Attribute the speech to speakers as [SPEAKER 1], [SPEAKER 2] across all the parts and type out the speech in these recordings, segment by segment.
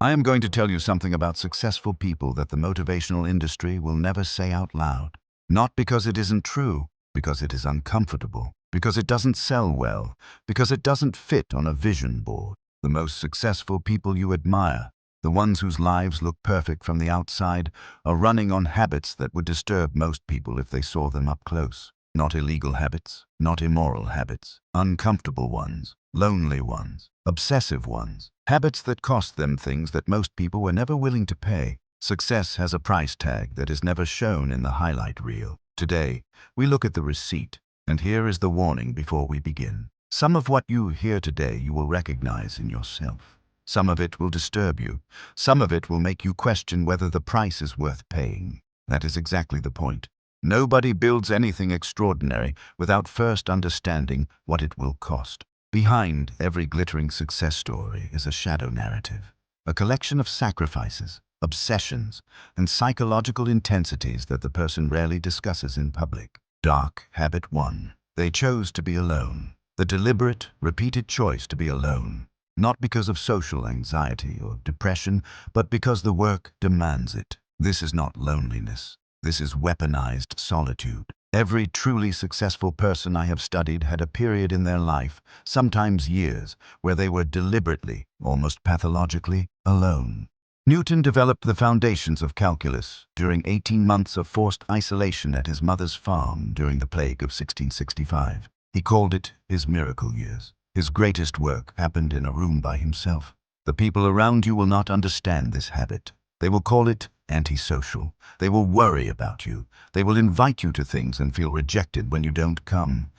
[SPEAKER 1] I am going to tell you something about successful people that the motivational industry will never say out loud. Not because it isn't true, because it is uncomfortable, because it doesn't sell well, because it doesn't fit on a vision board. The most successful people you admire, the ones whose lives look perfect from the outside, are running on habits that would disturb most people if they saw them up close. Not illegal habits, not immoral habits, uncomfortable ones, lonely ones, obsessive ones, habits that cost them things that most people were never willing to pay. Success has a price tag that is never shown in the highlight reel. Today, we look at the receipt, and here is the warning before we begin. Some of what you hear today you will recognize in yourself. Some of it will disturb you. Some of it will make you question whether the price is worth paying. That is exactly the point. Nobody builds anything extraordinary without first understanding what it will cost. Behind every glittering success story is a shadow narrative, a collection of sacrifices, obsessions, and psychological intensities that the person rarely discusses in public. Dark habit 1. They chose to be alone. The deliberate, repeated choice to be alone. Not because of social anxiety or depression, but because the work demands it. This is not loneliness. This is weaponized solitude. Every truly successful person I have studied had a period in their life, sometimes years, where they were deliberately, almost pathologically, alone. Newton developed the foundations of calculus during 18 months of forced isolation at his mother's farm during the plague of 1665. He called it his miracle years. His greatest work happened in a room by himself. The people around you will not understand this habit. They will call it antisocial. They will worry about you. They will invite you to things and feel rejected when you don't come.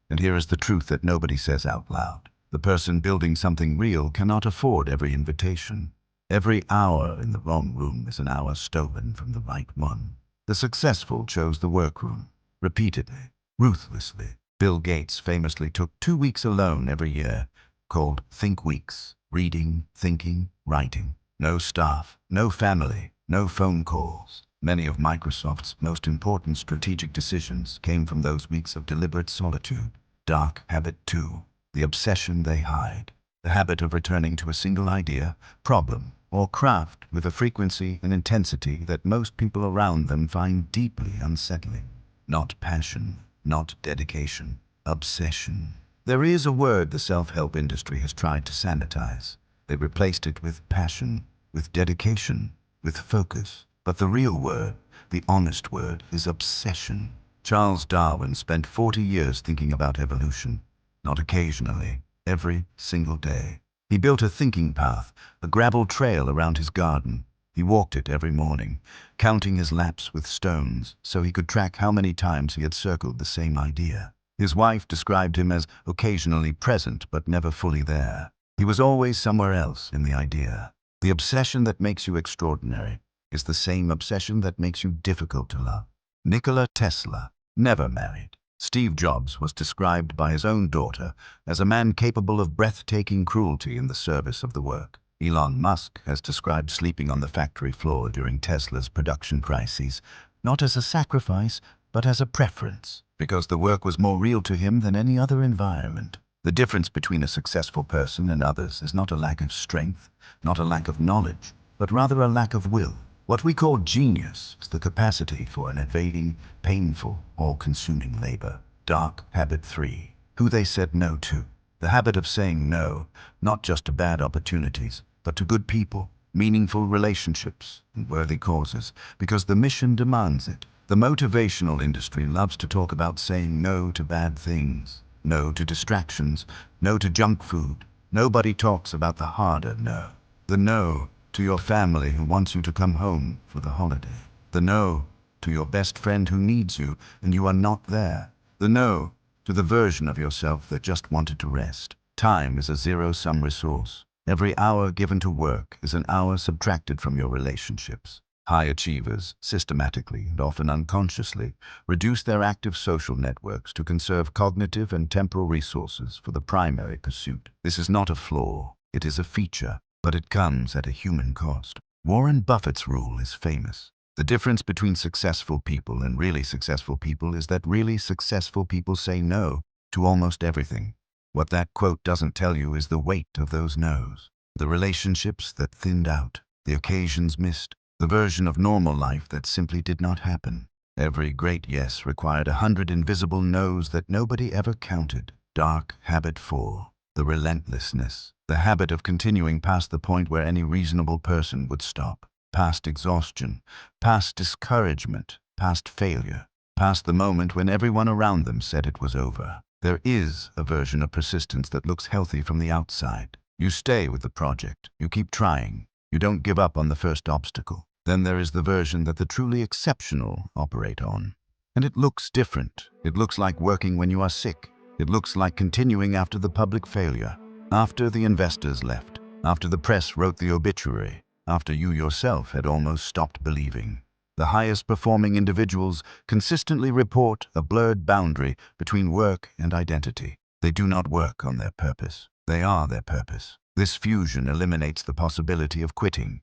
[SPEAKER 1] And here is the truth that nobody says out loud. The person building something real cannot afford every invitation. Every hour in the wrong room is an hour stolen from the right one. The successful chose the workroom, repeatedly, ruthlessly. Bill Gates famously took 2 weeks alone every year, called Think Weeks, reading, thinking, writing. No staff, no family, no phone calls. Many of Microsoft's most important strategic decisions came from those weeks of deliberate solitude. Dark habit 2. The obsession they hide. The habit of returning to a single idea, problem, or craft with a frequency and intensity that most people around them find deeply unsettling. Not passion, not dedication, obsession. There is a word the self-help industry has tried to sanitize. They replaced it with passion, with dedication, with focus. But the real word, the honest word, is obsession. Charles Darwin spent 40 years thinking about evolution, not occasionally, every single day. He built a thinking path, a gravel trail around his garden. He walked it every morning, counting his laps with stones so he could track how many times he had circled the same idea. His wife described him as occasionally present but never fully there. He was always somewhere else in the idea. The obsession that makes you extraordinary is the same obsession that makes you difficult to love. Nikola Tesla never married. Steve Jobs was described by his own daughter as a man capable of breathtaking cruelty in the service of the work. Elon Musk has described sleeping on the factory floor during Tesla's production crises, not as a sacrifice, but as a preference, because the work was more real to him than any other environment. The difference between a successful person and others is not a lack of strength, not a lack of knowledge, but rather a lack of will. What we call genius is the capacity for an evading, painful, all-consuming labor. Dark habit 3. Who they said no to. The habit of saying no, not just to bad opportunities, but to good people, meaningful relationships, and worthy causes, because the mission demands it. The motivational industry loves to talk about saying no to bad things, no to distractions, no to junk food. Nobody talks about the harder no. The no to your family who wants you to come home for the holiday. The no to your best friend who needs you and you are not there. The no to the version of yourself that just wanted to rest. Time is a zero-sum resource. Every hour given to work is an hour subtracted from your relationships. High achievers, systematically and often unconsciously, reduce their active social networks to conserve cognitive and temporal resources for the primary pursuit. This is not a flaw, it is a feature, but it comes at a human cost. Warren Buffett's rule is famous. The difference between successful people and really successful people is that really successful people say no to almost everything. What that quote doesn't tell you is the weight of those no's. The relationships that thinned out, the occasions missed, the version of normal life that simply did not happen. Every great yes required 100 invisible no's that nobody ever counted. Dark habit 4. The relentlessness. The habit of continuing past the point where any reasonable person would stop. Past exhaustion, past discouragement, past failure, past the moment when everyone around them said it was over. There is a version of persistence that looks healthy from the outside. You stay with the project, you keep trying, you don't give up on the first obstacle. Then there is the version that the truly exceptional operate on. And it looks different. It looks like working when you are sick. It looks like continuing after the public failure, after the investors left, after the press wrote the obituary, after you yourself had almost stopped believing. The highest performing individuals consistently report a blurred boundary between work and identity. They do not work on their purpose. They are their purpose. This fusion eliminates the possibility of quitting,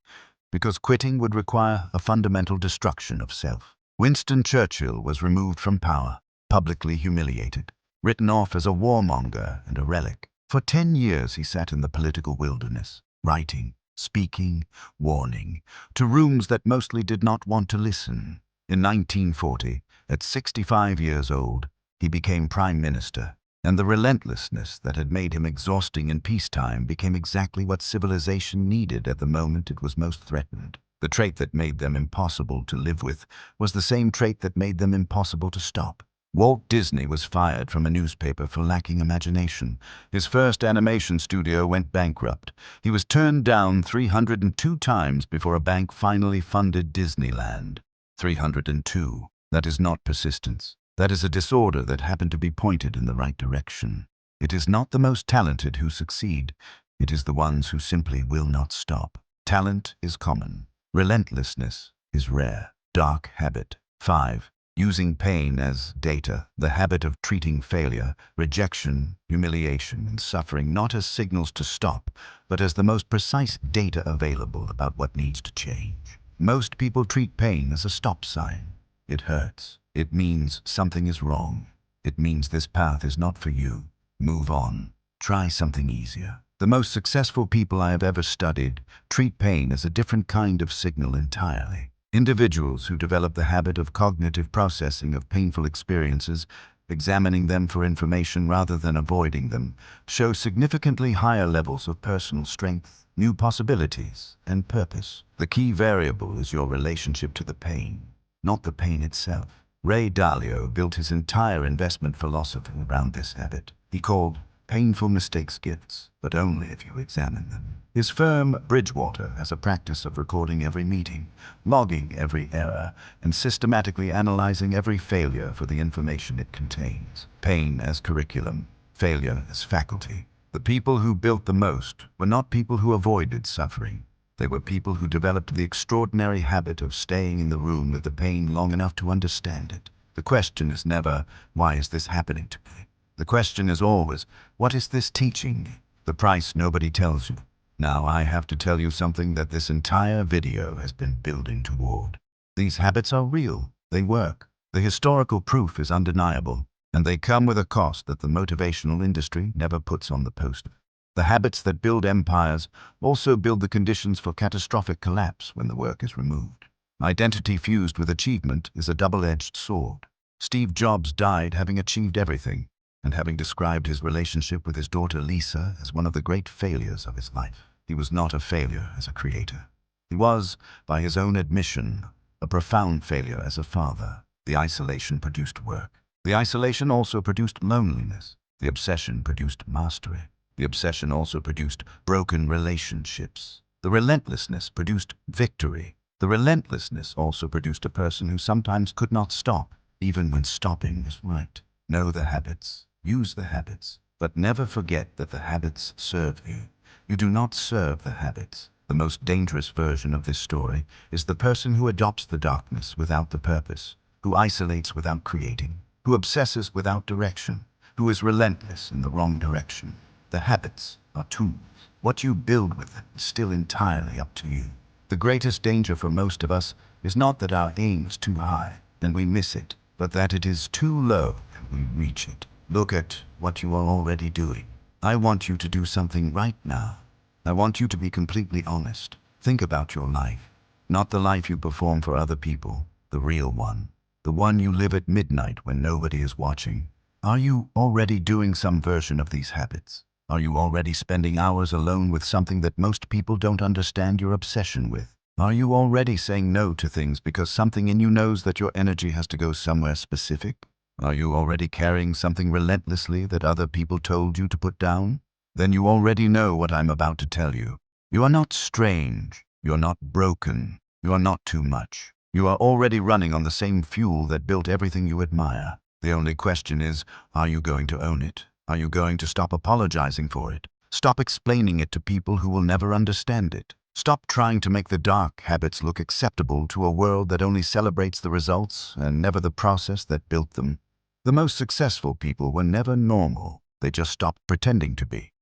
[SPEAKER 1] because quitting would require a fundamental destruction of self. Winston Churchill was removed from power, publicly humiliated, written off as a warmonger and a relic. For 10 years he sat in the political wilderness, writing, speaking, warning, to rooms that mostly did not want to listen. In 1940, at 65 years old, he became prime minister, and the relentlessness that had made him exhausting in peacetime became exactly what civilization needed at the moment it was most threatened. The trait that made them impossible to live with was the same trait that made them impossible to stop. Walt Disney was fired from a newspaper for lacking imagination. His first animation studio went bankrupt. He was turned down 302 times before a bank finally funded Disneyland. 302. That is not persistence. That is a disorder that happened to be pointed in the right direction. It is not the most talented who succeed. It is the ones who simply will not stop. Talent is common. Relentlessness is rare. Dark habit. 5. Using pain as data, the habit of treating failure, rejection, humiliation, and suffering not as signals to stop, but as the most precise data available about what needs to change. Most people treat pain as a stop sign. It hurts. It means something is wrong. It means this path is not for you. Move on. Try something easier. The most successful people I have ever studied treat pain as a different kind of signal entirely. Individuals who develop the habit of cognitive processing of painful experiences, examining them for information rather than avoiding them, show significantly higher levels of personal strength, new possibilities, and purpose. The key variable is your relationship to the pain, not the pain itself. Ray Dalio built his entire investment philosophy around this habit. He called painful mistakes gifts, but only if you examine them. His firm, Bridgewater, has a practice of recording every meeting, logging every error, and systematically analyzing every failure for the information it contains. Pain as curriculum, failure as faculty. The people who built the most were not people who avoided suffering. They were people who developed the extraordinary habit of staying in the room with the pain long enough to understand it. The question is never, why is this happening to me? The question is always, what is this teaching me? The price nobody tells you. Now I have to tell you something that this entire video has been building toward. These habits are real. They work. The historical proof is undeniable, and they come with a cost that the motivational industry never puts on the poster. The habits that build empires also build the conditions for catastrophic collapse when the work is removed. Identity fused with achievement is a double-edged sword. Steve Jobs died having achieved everything, and having described his relationship with his daughter Lisa as one of the great failures of his life. He was not a failure as a creator. He was, by his own admission, a profound failure as a father. The isolation produced work. The isolation also produced loneliness. The obsession produced mastery. The obsession also produced broken relationships. The relentlessness produced victory. The relentlessness also produced a person who sometimes could not stop, even when stopping was right. Know the habits. Use the habits, but never forget that the habits serve you. You do not serve the habits. The most dangerous version of this story is the person who adopts the darkness without the purpose, who isolates without creating, who obsesses without direction, who is relentless in the wrong direction. The habits are tools. What you build with them is still entirely up to you. The greatest danger for most of us is not that our aim is too high and we miss it, but that it is too low and we reach it. Look at what you are already doing. I want you to do something right now. I want you to be completely honest. Think about your life. Not the life you perform for other people, the real one. The one you live at midnight when nobody is watching. Are you already doing some version of these habits? Are you already spending hours alone with something that most people don't understand your obsession with? Are you already saying no to things because something in you knows that your energy has to go somewhere specific? Are you already carrying something relentlessly that other people told you to put down? Then you already know what I'm about to tell you. You are not strange. You are not broken. You are not too much. You are already running on the same fuel that built everything you admire. The only question is, are you going to own it? Are you going to stop apologizing for it? Stop explaining it to people who will never understand it. Stop trying to make the dark habits look acceptable to a world that only celebrates the results and never the process that built them. The most successful people were never normal. They just stopped pretending to be.